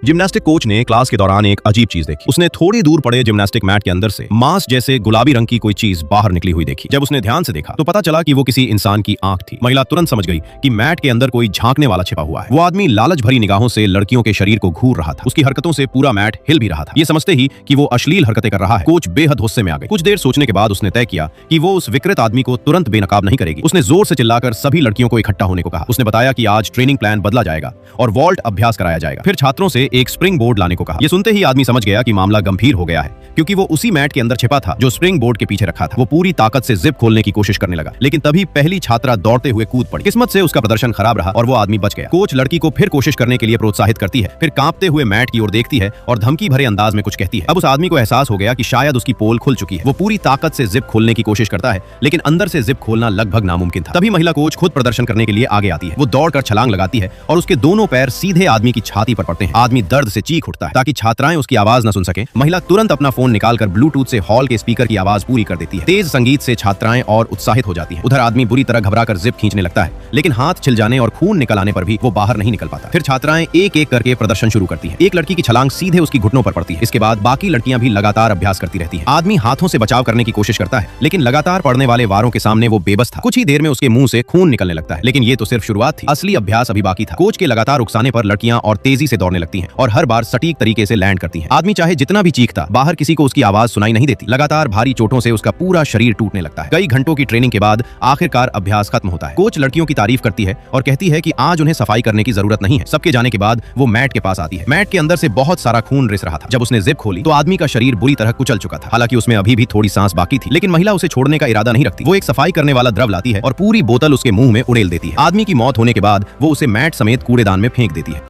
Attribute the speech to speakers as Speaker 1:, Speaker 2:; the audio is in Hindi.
Speaker 1: जिम्नास्टिक कोच ने क्लास के दौरान एक अजीब चीज देखी। उसने थोड़ी दूर पड़े जिम्नास्टिक मैट के अंदर से मांस जैसे गुलाबी रंग की कोई चीज बाहर निकली हुई देखी। जब उसने ध्यान से देखा तो पता चला कि वो किसी इंसान की आंख थी। महिला तुरंत समझ गई कि मैट के अंदर कोई झांकने वाला छिपा हुआ है। वो आदमी लालच भरी निगाहों से लड़कियों के शरीर को घूर रहा था। उसकी हरकतों से पूरा मैट हिल भी रहा था। ये समझते ही कि वो अश्लील हरकतें कर रहा है, कोच बेहद गुस्से में आ गई। कुछ देर सोचने के बाद उसने तय किया कि वो उस विकृत आदमी को तुरंत बेनकाब नहीं करेगी। उसने जोर से चिल्लाकर सभी लड़कियों को इकट्ठा होने को कहा। उसने बताया कि आज ट्रेनिंग प्लान बदला जाएगा और वॉल्ट अभ्यास कराया जाएगा। फिर छात्रों से एक स्प्रिंग बोर्ड लाने को कहा। ये सुनते ही आदमी समझ गया कि मामला गंभीर हो गया है, क्योंकि वो उसी मैट के अंदर छिपा था जो स्प्रिंग बोर्ड के पीछे रखा था। वो पूरी ताकत से जिप खोलने की कोशिश करने लगा, लेकिन तभी पहली छात्रा दौड़ते हुए कूद पड़ी। किस्मत से उसका प्रदर्शन खराब रहा और वो आदमी बच गया। कोच लड़की को फिर कोशिश करने के लिए प्रोत्साहित करती है, फिर कांपते हुए मैट की ओर देखती है और धमकी भरे अंदाज में कुछ कहती है। अब उस आदमी को एहसास हो गया कि शायद उसकी पोल खुल चुकी है। वो पूरी ताकत से जिप खोलने की कोशिश करता है, लेकिन अंदर से जिप खोलना लगभग नामुमकिन था। तभी महिला कोच खुद प्रदर्शन करने के लिए आगे आती है। वो दौड़कर छलांग लगाती है और उसके दोनों पैर सीधे आदमी की छाती पर पड़ते हैं। आदमी दर्द से चीख उठता है। ताकि छात्राएं उसकी आवाज न सुन सके, महिला तुरंत अपना फोन निकालकर ब्लूटूथ से हॉल के स्पीकर की आवाज पूरी कर देती है। तेज संगीत से छात्राएं और उत्साहित हो जाती हैं। उधर आदमी बुरी तरह घबराकर जिप खींचने लगता है, लेकिन हाथ छिल जाने और खून निकल आने पर भी वो बाहर नहीं निकल पाता। फिर छात्राएं एक एक करके प्रदर्शन शुरू करती हैं। एक लड़की की छलांग सीधे उसकी घुटनों पर पड़ती है। इसके बाद बाकी लड़कियां भी लगातार अभ्यास करती रहती हैं। आदमी हाथों से बचाव करने की कोशिश करता है, लेकिन लगातार पड़ने वाले वारों के सामने वो बेबस था। कुछ ही देर में उसके मुंह से खून निकलने लगता है, लेकिन ये तो सिर्फ शुरुआत थी। असली अभ्यास अभी बाकी था। कोच के लगातार उकसाने पर लड़कियां और तेजी से दौड़ने लगती हैं और हर बार सटीक तरीके से लैंड करती हैं। आदमी चाहे जितना भी चीखता, बाहर किसी को उसकी आवाज सुनाई नहीं देती। लगातार भारी चोटों से उसका पूरा शरीर टूटने लगता है। कई घंटों की ट्रेनिंग के बाद आखिरकार अभ्यास खत्म होता है। कोच लड़कियों की तारीफ करती है और कहती है कि आज उन्हें सफाई करने की जरूरत नहीं है। सबके जाने के बाद वो मैट के पास आती है। मैट के अंदर से बहुत सारा खून रिस रहा था। जब उसने जिप खोली तो आदमी का शरीर बुरी तरह कुचल चुका था। हालांकि उसमें अभी भी थोड़ी सांस बाकी थी, लेकिन महिला उसे छोड़ने का इरादा नहीं रखती। वो एक सफाई करने वाला द्रव लाती है और पूरी बोतल उसके मुंह में उड़ेल देती है। आदमी की मौत होने के बाद वो उसे मैट समेत कूड़ेदान में फेंक देती है।